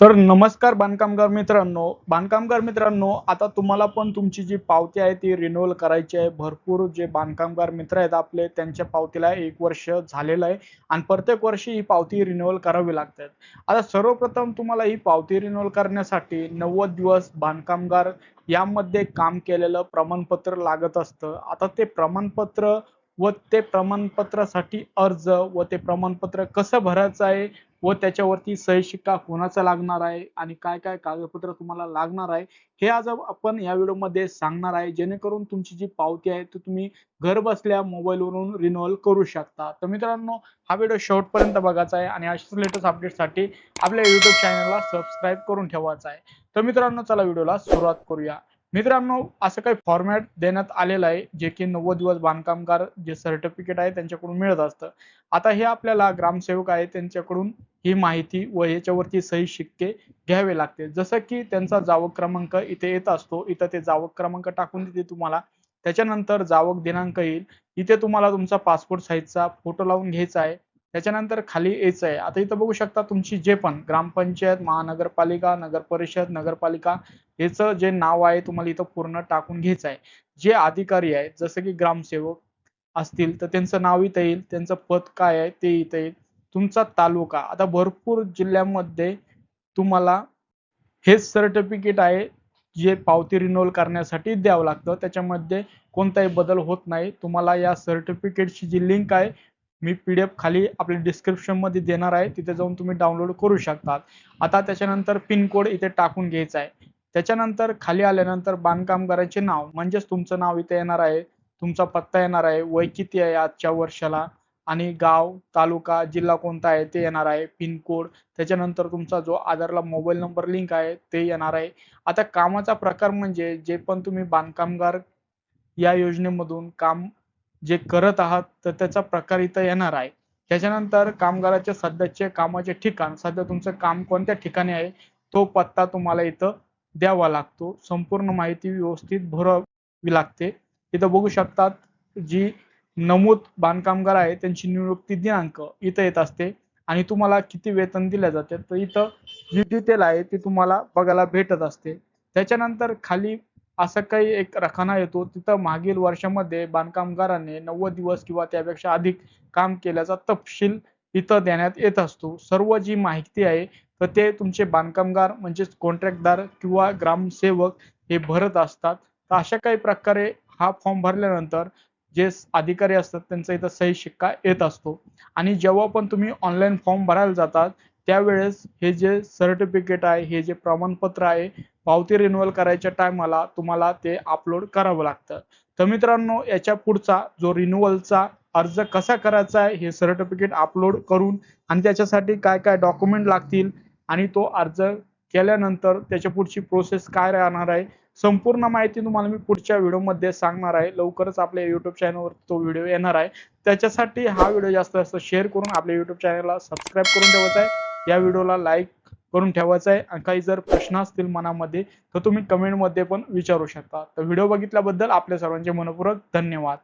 तर नमस्कार बांधकामगार मित्रांनो, आता तुम्हाला पण तुमची जी पावती आहे ती रिन्यूअल करायची आहे. भरपूर जे बांधकामगार मित्र आहेत आपले त्यांच्या पावतीला 1 वर्ष झालेलं आहे आणि प्रत्येक वर्षी ही पावती रिन्यूअल करावी लागते. आता सर्वप्रथम तुम्हाला ही पावती रिन्यूअल करण्यासाठी 90 दिवस बांधकामगार यामध्ये काम केलेलं प्रमाणपत्र लागत असतं. आता ते प्रमाणपत्र व ते प्रमाणपत्रासाठी अर्ज व ते प्रमाणपत्र कसं भरायचं आहे व त्याच्यावरती सही शिक्का कोणाचा लागणार आहे आणि काय काय कागदपत्र तुम्हाला लागणार आहे हे आज आपण या व्हिडिओमध्ये सांगणार आहे, जेणेकरून तुमची जी पावती आहे ती तुम्ही घर बसल्या मोबाईलवरून रिन्युअल करू शकता. तर मित्रांनो, हा व्हिडिओ शेवटपर्यंत बघायचा आहे आणि अशाच लेटेस्ट अपडेटसाठी आपल्या युट्यूब चॅनलला सबस्क्राईब करून ठेवायचा आहे. तर मित्रांनो, चला व्हिडिओला सुरुवात करूया. मित्रांनो, असं काही फॉर्मॅट देण्यात आलेलं आहे जे की 90 दिवस बांधकामगार जे सर्टिफिकेट आहे त्यांच्याकडून मिळत असतं. आता हे आपल्याला ग्रामसेवक आहे त्यांच्याकडून ही माहिती व याच्यावरती सही शिक्के घ्यावे लागते. जसं की त्यांचा जावक क्रमांक इथे येत असतो. इथं ते जावक क्रमांक टाकून देते तुम्हाला. त्याच्यानंतर जावक दिनांक येईल. इथे तुम्हाला तुमचा पासपोर्ट साईजचा फोटो लावून घ्यायचा आहे. त्याच्यानंतर खाली यायचं आहे. आता इथं बघू शकता तुमची जे पण ग्रामपंचायत, महानगरपालिका, नगरपरिषद, नगरपालिका याचं जे नाव आहे तुम्हाला इथं पूर्ण टाकून घ्यायचं आहे. जे अधिकारी आहेत जसं की ग्रामसेवक असतील तर त्यांचं नाव इथं येईल, त्यांचं पद काय आहे ते इथं येईल. तुमचा तालुका, आता भरपूर जिल्ह्यामध्ये तुम्हाला हेच सर्टिफिकेट आहे जे पावती रिन्युअल करण्यासाठी द्यावं लागतं. त्याच्यामध्ये कोणताही बदल होत नाही. तुम्हाला या सर्टिफिकेटची जी लिंक आहे मी पीडीएफ खाली आपल्या डिस्क्रिप्शन मध्ये देणार आहे, तिथे जाऊन तुम्ही डाउनलोड करू शकता. आता त्याच्यानंतर पिन कोड इथे टाकून घ्यायचा आहे. त्याच्यानंतर खाली आल्यानंतर बांधकामगाराचे नाव म्हणजेच तुमचं नाव इथे येणार आहे, तुमचा पत्ता येणार आहे, वय किती आहे आजच्या वर्षाला आणि गाव, तालुका, जिल्हा कोणता आहे ते येणार आहे, पिन कोड. त्याच्यानंतर तुमचा जो आधारला मोबाईल नंबर लिंक आहे ते येणार आहे. आता कामाचा प्रकार म्हणजे जे पण तुम्ही बांधकामगार या योजनेमधून काम जे करत आहात तर त्याचा प्रकार इथं येणार आहे. त्याच्यानंतर कामगाराचे सध्याचे कामाचे ठिकाण, सध्या तुमचं काम कोणत्या ठिकाणी आहे तो पत्ता तुम्हाला इथं द्यावा लागतो. संपूर्ण माहिती व्यवस्थित भरावी लागते. इथं बघू शकतात जी नमूद बांधकामगार आहे त्यांची नियुक्ती दिनांक इथं येत असते आणि तुम्हाला किती वेतन दिले जाते तर इथं जी डिटेल आहे ती तुम्हाला बघायला भेटत असते. त्याच्यानंतर खाली असं काही एक रखाना येतो, तिथं मागील वर्षामध्ये बांधकामगाराने 90 दिवस किंवा त्यापेक्षा अधिक काम केल्याचा तपशील इथं देण्यात येत असतो. सर्व जी माहिती आहे तर ते तुमचे बांधकामगार म्हणजेच कॉन्ट्रॅक्टदार किंवा ग्रामसेवक हे भरत असतात. तर अशा काही प्रकारे हा फॉर्म भरल्यानंतर जे अधिकारी असतात त्यांचा इथं सही शिक्का येत असतो आणि जेव्हा पण तुम्ही ऑनलाईन फॉर्म भरायला जातात त्यावेळेस हे जे सर्टिफिकेट आहे, हे जे प्रमाणपत्र आहे, पावती रिन्युअल करायच्या टायमाला तुम्हाला ते अपलोड करावं लागतं. तर मित्रांनो, याच्या पुढचा जो रिन्युअलचा अर्ज कसा करायचा आहे हे सर्टिफिकेट अपलोड करून आणि त्याच्यासाठी काय काय डॉक्युमेंट लागतील आणि तो अर्ज केल्यानंतर त्याच्या पुढची प्रोसेस काय राहणार आहे, संपूर्ण माहिती तुम्हाला मी पुढच्या व्हिडिओमध्ये सांगणार आहे. लवकरच आपल्या युट्यूब चॅनलवर तो व्हिडिओ येणार आहे. त्याच्यासाठी हा व्हिडिओ जास्त जास्त शेअर करून आपल्या युट्यूब चॅनलला सबस्क्राईब करून ठेवायचा आहे. या व्हिडिओला लाईक करून ठेवायचा आहे आणि काही जर प्रश्न असतील मनामध्ये तर तुम्ही कमेंटमध्ये पण विचारू शकता. तर व्हिडिओ बघितल्याबद्दल आपल्या सर्वांचे मनपूर्वक धन्यवाद.